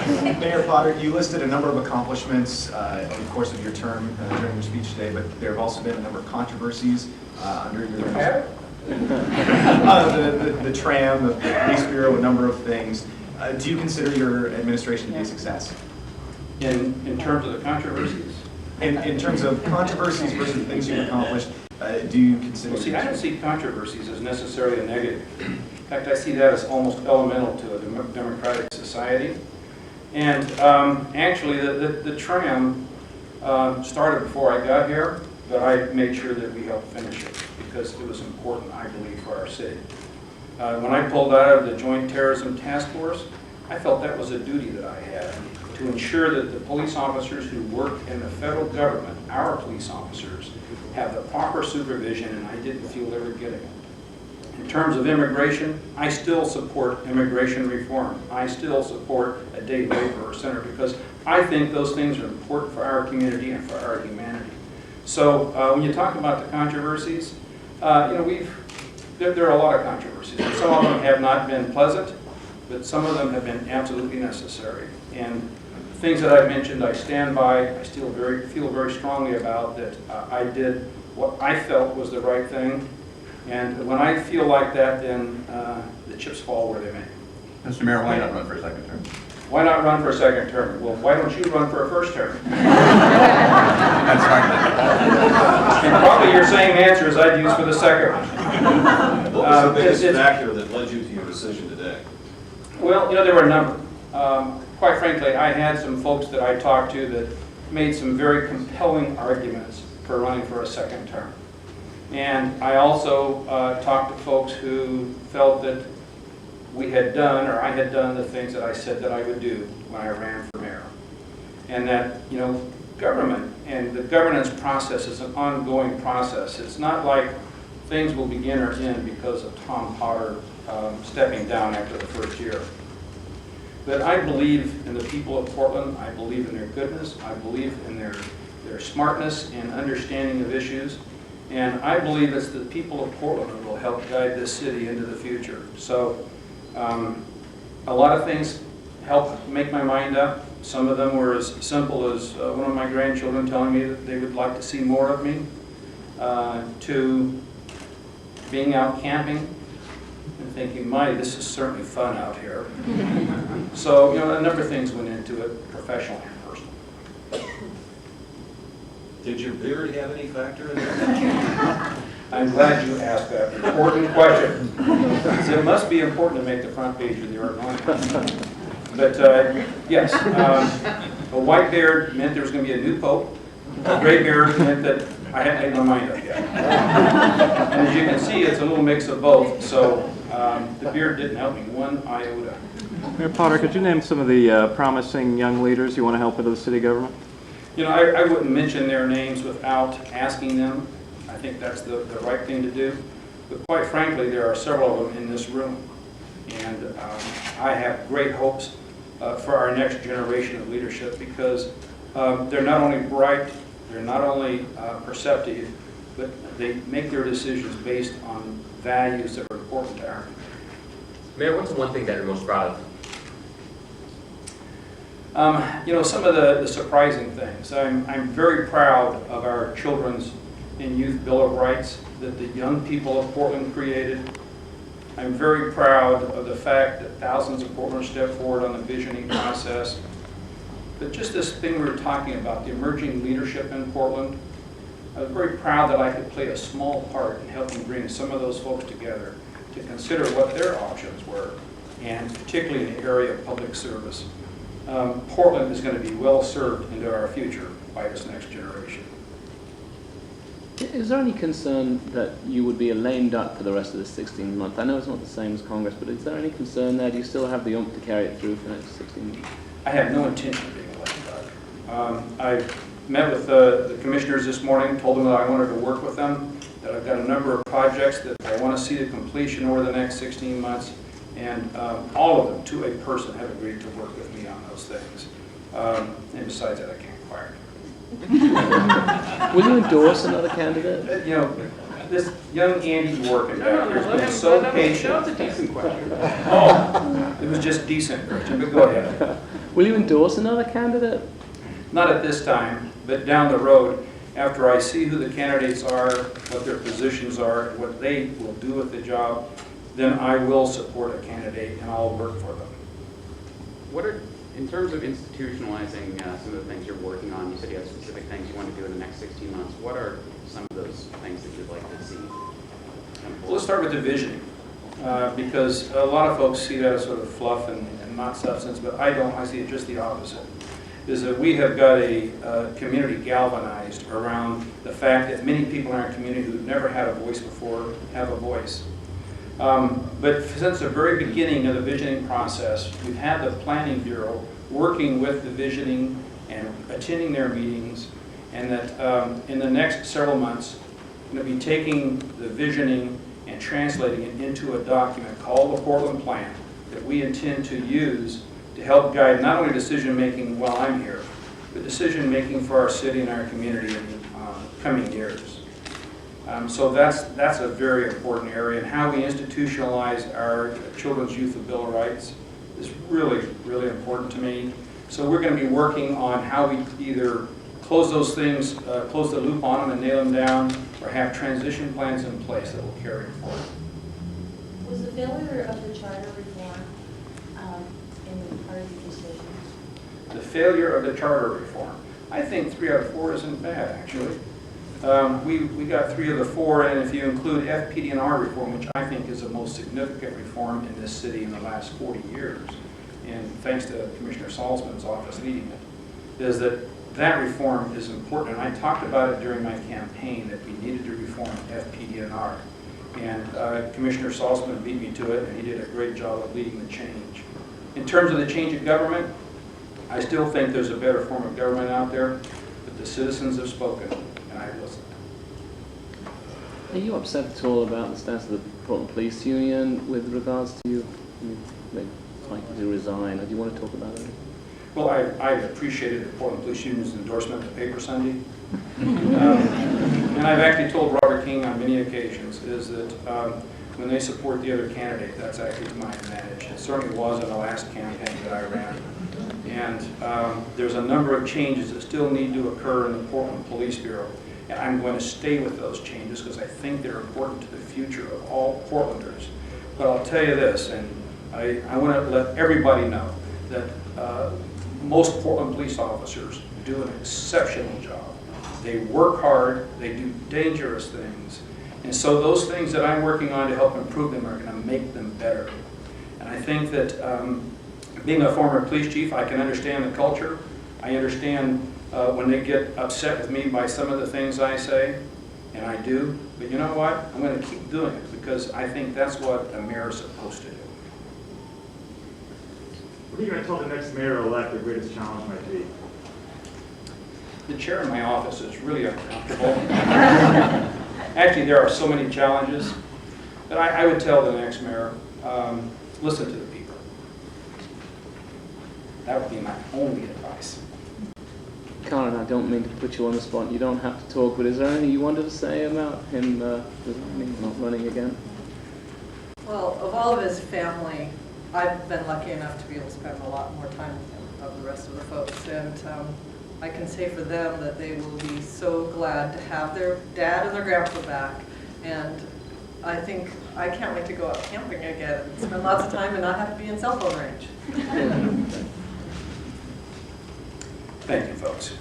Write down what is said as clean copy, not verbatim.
Mayor Potter, you listed a number of accomplishments over the course of your term during your speech today, but there have also been a number of controversies under your the tram, the police bureau, a number of things. Do you consider your administration to be a success? In terms of the controversies? In terms of controversies versus the things you've accomplished, do you consider... Well, see, I don't see controversies as necessarily a negative. In fact, I see that as almost elemental to a democratic society. And actually, the tram started before I got here, but I made sure that we helped finish it because it was important, I believe, for our city. When I pulled out of the Joint Terrorism Task Force, I felt that was a duty that I had to ensure that the police officers who work in the federal government, our police officers, have the proper supervision, and I didn't feel they were getting it. In terms of immigration, I still support immigration reform. I still support a day laborer center because I think those things are important for our community and for our humanity. So when you talk about the controversies, there are a lot of controversies. And some of them have not been pleasant, but some of them have been absolutely necessary. And things that I've mentioned, I stand by. I still feel very strongly about that. I did what I felt was the right thing. And when I feel like that, then the chips fall where they may. Mr. Mayor, why not run for a second term? Why not run for a second term? Well, why don't you run for a first term? That's fine. And probably your same answer as I'd use for the second one. What was the biggest factor that led you to your decision today? Well, there were a number. Quite frankly, I had some folks that I talked to that made some very compelling arguments for running for a second term. And I also talked to folks who felt that we had done, or I had done, the things that I said that I would do when I ran for mayor. And that, government and the governance process is an ongoing process. It's not like things will begin or end because of Tom Potter stepping down after the first year. But I believe in the people of Portland. I believe in their goodness. I believe in their smartness and understanding of issues. And I believe it's the people of Portland who will help guide this city into the future. So a lot of things helped make my mind up. Some of them were as simple as one of my grandchildren telling me that they would like to see more of me, to being out camping and thinking, my, this is certainly fun out here. So, a number of things went into it, professional and personal. Did your beard have any factor in that? I'm glad you asked that important question. Because it must be important to make the front page of the Oregonian. But yes, a white beard meant there was going to be a new pope. A gray beard meant that I hadn't made my mind up yet. And as you can see, it's a little mix of both. So the beard didn't help me one iota. Mayor Potter, could you name some of the promising young leaders you want to help into the city government? I wouldn't mention their names without asking them. I think that's the right thing to do. But quite frankly, there are several of them in this room. And I have great hopes for our next generation of leadership because they're not only bright, they're not only perceptive, but they make their decisions based on values that are important to our community. Mayor, what's the one thing that you're most proud of? Some of the surprising things. I'm very proud of our Children's and Youth Bill of Rights that the young people of Portland created. I'm very proud of the fact that thousands of Portlanders stepped forward on the visioning process. But just this thing we were talking about, the emerging leadership in Portland, I was very proud that I could play a small part in helping bring some of those folks together to consider what their options were, and particularly in the area of public service. Portland is going to be well served into our future by this next generation. Is there any concern that you would be a lame duck for the rest of the 16 months? I know it's not the same as Congress, but is there any concern there? Do you still have the oomph to carry it through for the next 16 months? I have no intention of being a lame duck. I met with the commissioners this morning, told them that I wanted to work with them, that I've got a number of projects that I want to see the completion over the next 16 months, and all of them, to a person, have agreed to work with me on those things. And besides that, I can't fire. Will you endorse another candidate? This young Andy Dworkin back here has been so patient. That's a decent question. Oh, it was just decent, Christian, but go ahead. Will you endorse another candidate? Not at this time, but down the road, after I see who the candidates are, what their positions are, what they will do with the job, then I will support a candidate and I'll work for them. What are, in terms of institutionalizing some of the things you're working on, you said you have specific things you want to do in the next 16 months. What are some of those things that you'd like to see? Well, let's start with the visioning, because a lot of folks see that as sort of fluff and not substance, but I don't. I see it just the opposite. Is that we have got a community galvanized around the fact that many people in our community who've never had a voice before have a voice. But since the very beginning of the visioning process, we've had the Planning Bureau working with the visioning and attending their meetings, and that in the next several months, we're going to be taking the visioning and translating it into a document called the Portland Plan that we intend to use to help guide not only decision-making while I'm here, but decision-making for our city and our community in the coming years. So that's a very important area, and how we institutionalize our Children's Youth Bill of Rights is really, really important to me. So we're going to be working on how we either close those things, close the loop on them and nail them down, or have transition plans in place that will carry it forward. Was the failure of the charter reform in part of the decision? The failure of the charter reform. I think 3 out of 4 isn't bad, actually. We got 3 of the 4, and if you include FPD&R reform, which I think is the most significant reform in this city in the last 40 years, and thanks to Commissioner Salzman's office leading it, is that reform is important. And I talked about it during my campaign that we needed to reform FPD&R. And Commissioner Salzman beat me to it, and he did a great job of leading the change. In terms of the change of government, I still think there's a better form of government out there, but the citizens have spoken, and I've listened. Are you upset at all about the stance of the Portland Police Union with regards to you? They're likely to resign. Do you want to talk about it? Well, I appreciated the Portland Police Union's endorsement of Paper Sunday. And I've actually told Robert King on many occasions is that when they support the other candidate, that's actually to my advantage. It certainly was in the last campaign that I ran. And there's a number of changes that still need to occur in the Portland Police Bureau. And I'm going to stay with those changes because I think they're important to the future of all Portlanders. But I'll tell you this, and I want to let everybody know that most Portland police officers do an exceptional job. They work hard, they do dangerous things, and so those things that I'm working on to help improve them are going to make them better. And I think that being a former police chief, I can understand the culture. I understand when they get upset with me by some of the things I say, and I do, but you know what? I'm going to keep doing it because I think that's what a mayor is supposed to do. What are you going to tell the next mayor-elect the greatest challenge might be? The chair in my office is really uncomfortable. Actually, there are so many challenges that I would tell the next mayor, listen to the people. That would be my only advice. Karen, I don't mean to put you on the spot. You don't have to talk, but is there anything you wanted to say about him not running again? Well, of all of his family, I've been lucky enough to be able to spend a lot more time with him of the rest of the folks, and I can say for them that they will be so glad to have their dad and their grandpa back, and I think I can't wait to go out camping again and spend lots of time and not have to be in cell phone range. Thank you, folks.